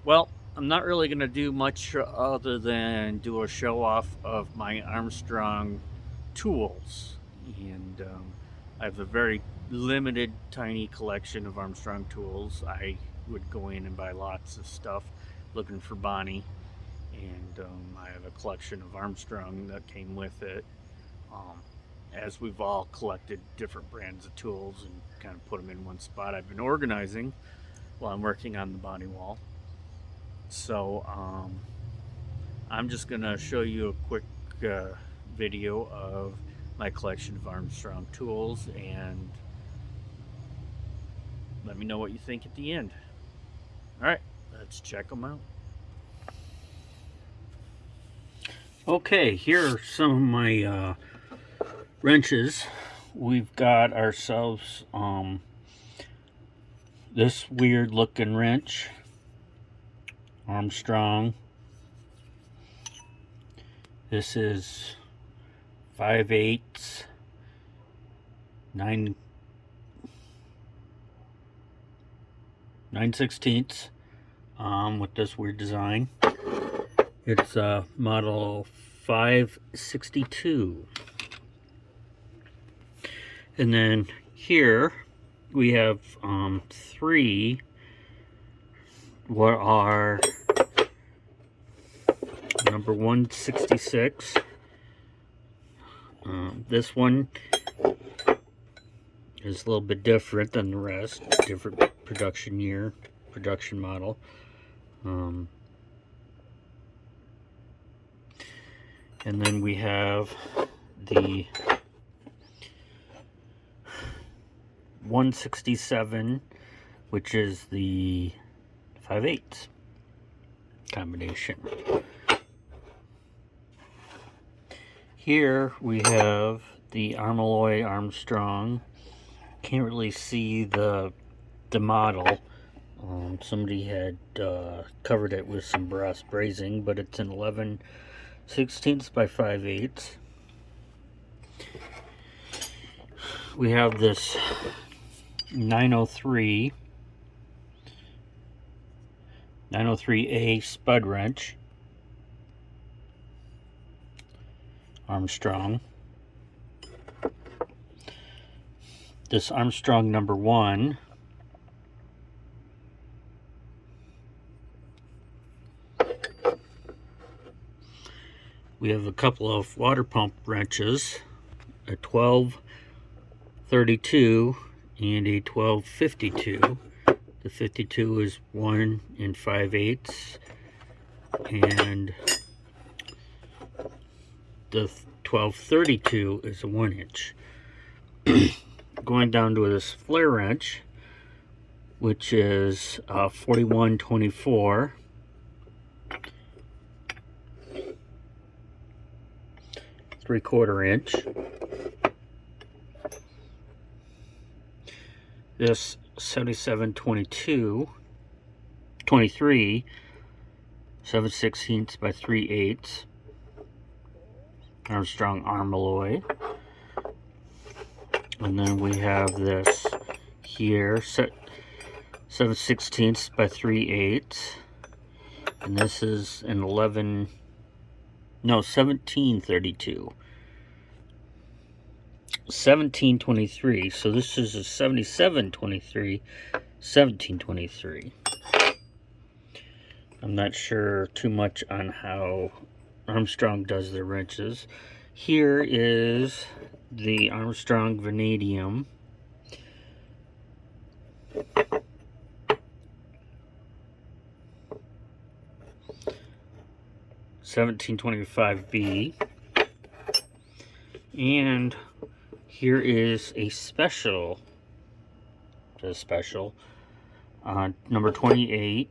Well, I'm not really going to do much other than do a show off of my Armstrong tools. And I have a very limited, tiny collection of Armstrong tools. I would go in and buy lots of stuff looking for Bonnie. And I have a collection of Armstrong that came with it. Um, as we've all collected different brands of tools and kind of put them in one spot, I've been organizing while I'm working on the Bonnie wall. So I'm just going to show you a quick uh, video of my collection of Armstrong tools and let me know what you think at the end. All right, let's check them out. Okay, here are some of my wrenches. We've got ourselves this weird looking wrench, Armstrong. This is 5/8, 9/16 with this weird design. It's model 562. And then here we have three what are number 166. This one is a little bit different than the rest, different production year, production model. And then we have the 167, which is the 5/8 combination. Here we have the Armalloy Armstrong. Can't really see the model. Somebody had covered it with some brass brazing, but it's an 11/16 by 5/8. We have this 903A spud wrench, Armstrong. This Armstrong number 1. We have a couple of water pump wrenches, a 12/32 and a 12/52. The 52 is 1 5/8, and the 12/32 is a 1-inch. Going down to this flare wrench, which is 41/24. Three-quarter inch. This 77/23, 7/16 by 3/8, Armstrong Armalloy. And then we have this here, 7/16 by 3/8, and this is an 17/32. 17/23, so this is a 77/23, 17/23. I'm not sure too much on how Armstrong does their wrenches. Here is the Armstrong Vanadium. $17.25B. And here is a special, number 28.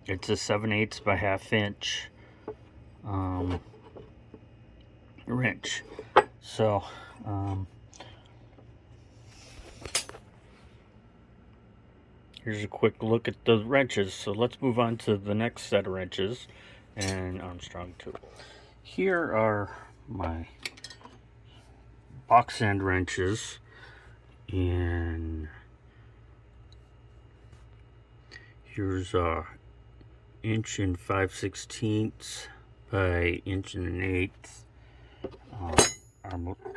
It's a 7/8 by 1/2 inch wrench. So here's a quick look at the wrenches. So let's move on to the next set of wrenches and Armstrong too. Here are my box end wrenches, and here's inch and 5/16 by inch and an eighth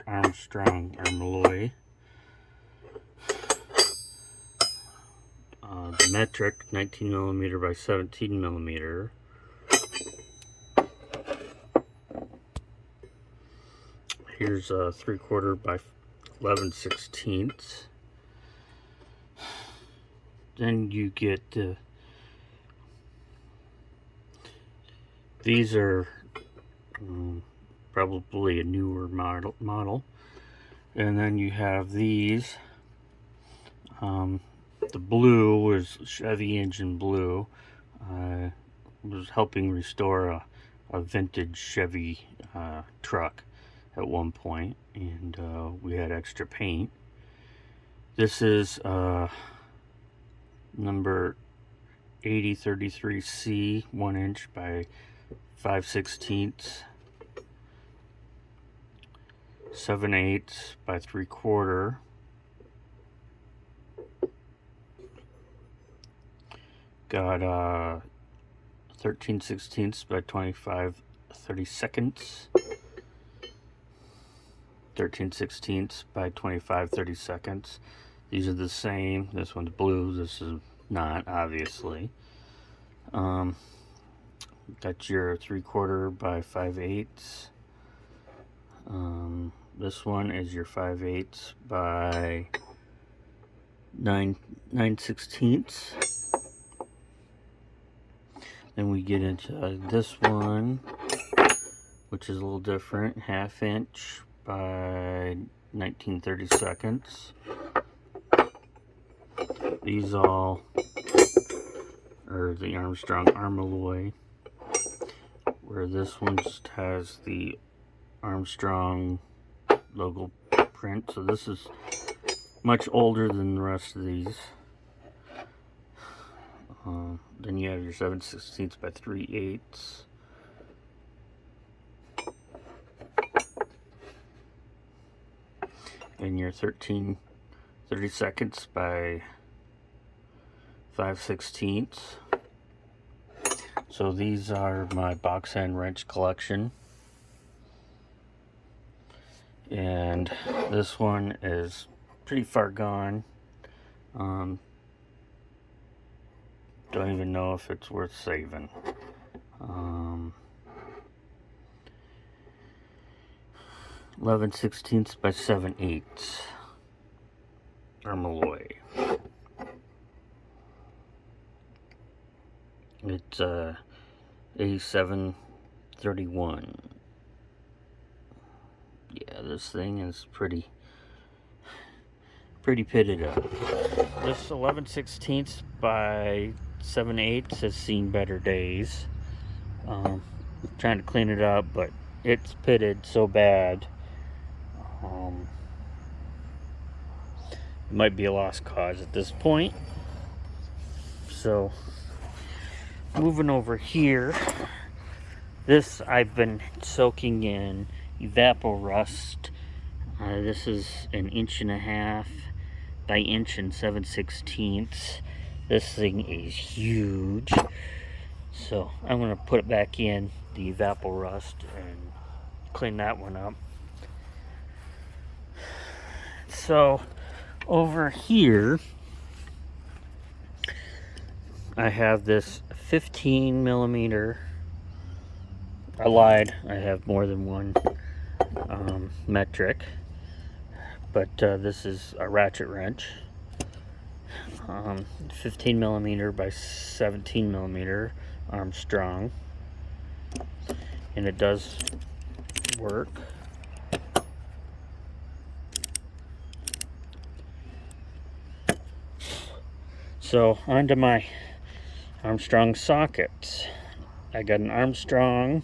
Armstrong alloy. The metric 19mm by 17mm. Here's a 3/4 by 11/16. Then you get these are probably a newer model. And then you have these. The blue was Chevy engine blue. Was helping restore a vintage Chevy truck at one point, and we had extra paint. This is number 8033C, 1 inch by 5/16, 7/8 by 3/4. Got 13/16 by 25/32. 13/16 by 25/32. These are the same. This one's blue. This is not, obviously. Got your 3/4 by 5/8. This one is your 5/8 by 9/16. Then we get into this one, which is a little different, 1/2 inch by 19/32. These all are the Armstrong alloy, where this one just has the Armstrong logo print. So this is much older than the rest of these. Then you have your 7/16 by 3/8. And your 13/32 by 5/16. So these are my box end wrench collection. And this one is pretty far gone. Don't even know if it's worth saving. 11/16 by 7/8 alloy. It's 8731. Yeah, this thing is pretty pitted up. This 11/16 by 7/8 has seen better days. I'm trying to clean it up, but it's pitted so bad. It might be a lost cause at this point. So, moving over here, this I've been soaking in Resto-Rob. This is 1.5 inch by 1 and 7/16. This thing is huge. So I'm going to put it back in the Resto-Rob and clean that one up. So over here I have this 15mm. I lied, I have more than one metric, but this is a ratchet wrench. 15mm by 17mm Armstrong, and it does work. So onto my Armstrong sockets. I got an Armstrong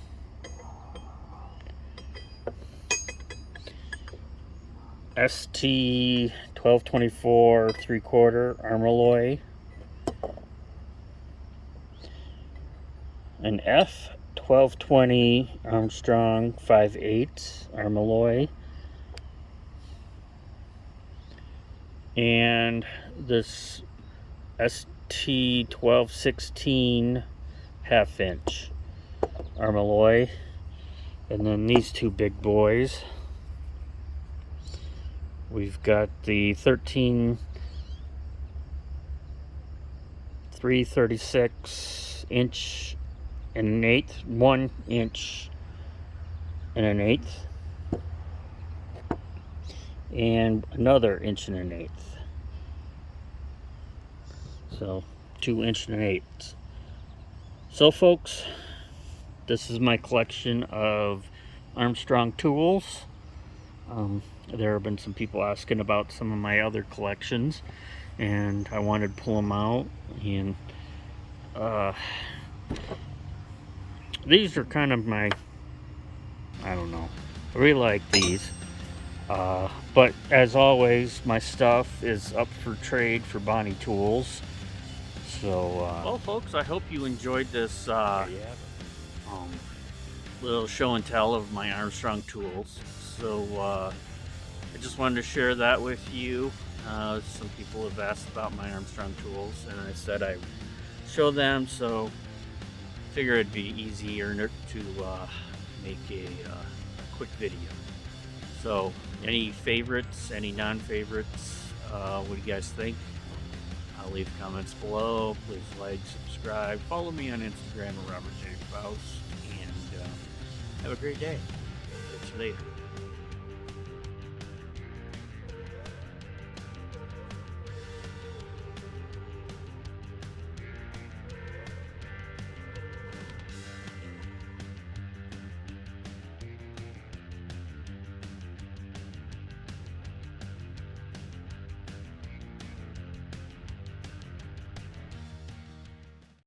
ST 1224 3/4 alloy, an F 1220 Armstrong 5/8 alloy, and this ST 1216 1/2 inch arm alloy. And then these two big boys. We've got the 3/36 inch and 1/8, 1 inch and 1/8, and another 1 1/8 inch. So 2 1 1/8 inch. So folks, this is my collection of Armstrong tools. There have been some people asking about some of my other collections, and I wanted to pull them out. And these are kind of my, I don't know, I really like these. But as always, my stuff is up for trade for Bonnie Tools. So, well, folks, I hope you enjoyed this little show and tell of my Armstrong tools. So, I just wanted to share that with you. Some people have asked about my Armstrong tools, and I said I'd show them, so I figure it'd be easier to make a quick video. So, any favorites, any non-favorites, what do you guys think? Leave comments below. Please like, subscribe, follow me on Instagram at Robert J. Faust, and have a great day. Catch you later.